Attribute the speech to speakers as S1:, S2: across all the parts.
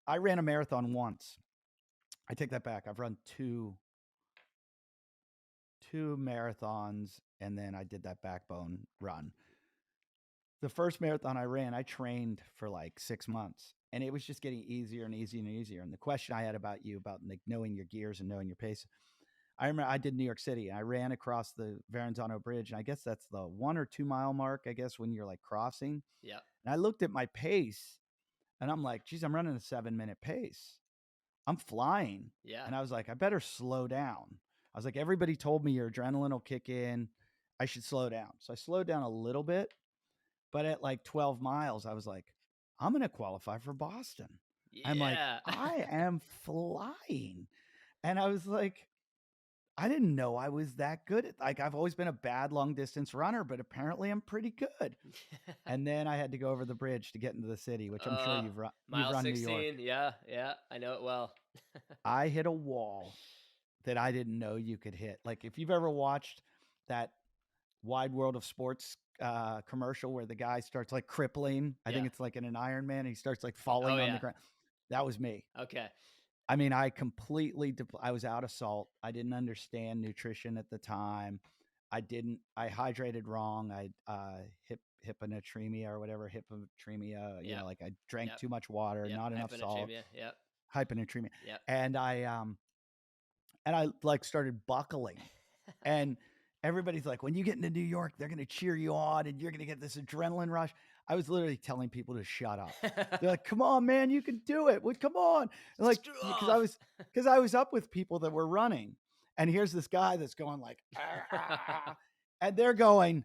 S1: I ran a marathon once. I take that back. I've run two marathons, and then I did that backbone run. The first marathon I ran, I trained for like 6 months, and it was just getting easier and easier and easier. And the question I had about you about like knowing your gears and knowing your pace, I remember I did New York City. I ran across the Verrazano Bridge, and I guess that's the 1 or 2 mile mark. I guess when you're like crossing,
S2: Yep.
S1: and I looked at my pace, and I'm like, geez, I'm running a 7 minute pace. I'm flying.
S2: Yeah.
S1: And I was like, I better slow down. I was like, everybody told me your adrenaline will kick in. I should slow down. So I slowed down a little bit, but at like 12 miles, I was like, I'm going to qualify for Boston. I'm like,
S2: Yeah.
S1: I am flying. And I was like, I didn't know I was that good at, like, I've always been a bad long distance runner, but apparently I'm pretty good. And then I had to go over the bridge to get into the city, which I'm sure
S2: uh,
S1: you've
S2: mile
S1: run New York.
S2: 16. Yeah. Yeah. I know it well.
S1: I hit a wall that I didn't know you could hit. Like if you've ever watched that Wide World of Sports commercial where the guy starts like crippling, I
S2: Yeah.
S1: think it's like in an Iron Man, he starts like
S2: Oh
S1: falling on the
S2: yeah.
S1: ground. That was me.
S2: Okay.
S1: I mean, I was out of salt. I didn't understand nutrition at the time. I hydrated wrong. I hyponatremia or whatever, hyponatremia,
S2: Yep.
S1: like I drank
S2: Yep.
S1: too much water,
S2: Yep.
S1: not enough salt,
S2: Hyponatremia. Yep.
S1: hyponatremia.
S2: Yep.
S1: And I like started buckling. And everybody's like, when you get into New York, they're going to cheer you on and you're going to get this adrenaline rush. I was literally telling people to shut up. They're like, come on, man, you can do it. Well, come on. And like,
S2: Screw
S1: because
S2: off.
S1: I was up with people that were running. And here's this guy that's going like, ah, and they're going,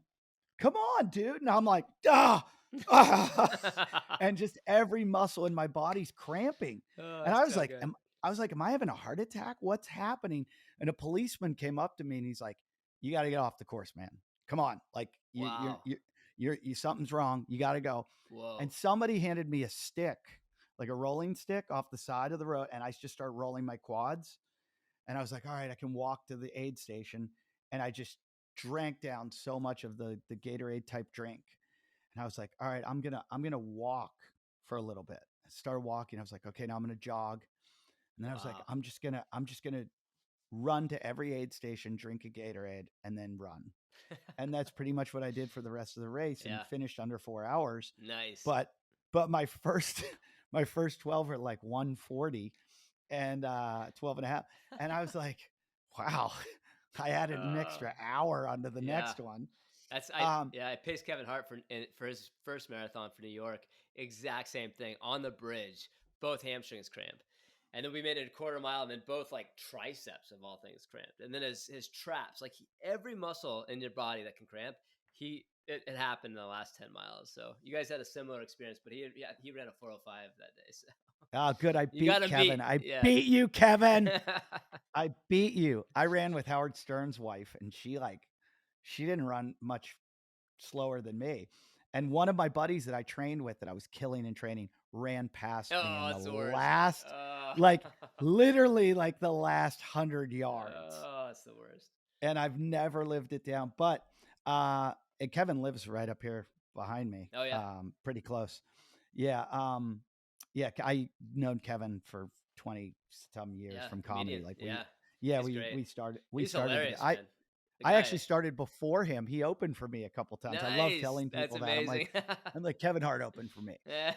S1: come on, dude. And I'm like, ah, ah. And just every muscle in my body's cramping.
S2: Oh,
S1: And
S2: that's so good.
S1: I was like, am I having a heart attack? What's happening? And a policeman came up to me and he's like, you got to get off the course, man. Come on. Like
S2: Wow.
S1: something's wrong. You got to go.
S2: Whoa.
S1: And somebody handed me a stick, like a rolling stick off the side of the road. And I just started rolling my quads. And I was like, all right, I can walk to the aid station. And I just drank down so much of the Gatorade type drink. And I was like, all right, I'm gonna walk for a little bit. I started walking. I was like, okay, now I'm gonna jog. And then I was like,
S2: Wow.
S1: I'm just gonna run to every aid station, drink a Gatorade, and then run. And that's pretty much what I did for the rest of the race and
S2: Yeah.
S1: finished under 4 hours.
S2: Nice.
S1: But my first my first 12 were like 140 and 12 and a half. And I was like, wow, I added an
S2: Uh,
S1: extra hour onto the
S2: yeah.
S1: next one.
S2: That's
S1: Um,
S2: I paced Kevin Hart for his first marathon for New York. Exact same thing on the bridge. Both hamstrings cramped. And then we made it a quarter mile, and then both like triceps of all things cramped. And then his traps, like every muscle in your body that can cramp, it happened in the last 10 miles. So you guys had a similar experience, but he ran a 4:05 that day. So
S1: oh, good. I
S2: you
S1: beat
S2: got him
S1: Kevin.
S2: beat.
S1: I
S2: Yeah.
S1: beat you, Kevin. I beat you. I ran with Howard Stern's wife, and she didn't run much slower than me. And one of my buddies that I trained with that I was killing in training ran past me in
S2: Oh,
S1: the
S2: it's the worst.
S1: last,
S2: Oh,
S1: like literally like the last 100 yards.
S2: oh, it's the worst.
S1: And I've never lived it down. But and Kevin lives right up here behind me,
S2: Oh yeah,
S1: pretty close. Yeah, yeah. I known Kevin for 20 some years
S2: yeah,
S1: from comedy.
S2: comedian.
S1: Like
S2: Yeah,
S1: yeah,
S2: he's great.
S1: we
S2: He's
S1: started
S2: hilarious,
S1: together.
S2: man. The
S1: I
S2: guy.
S1: actually started before him. He opened for me a couple times. I love
S2: Nice.
S1: telling
S2: That's
S1: people that.
S2: amazing.
S1: I'm like Kevin Hart opened for me.
S2: Yeah.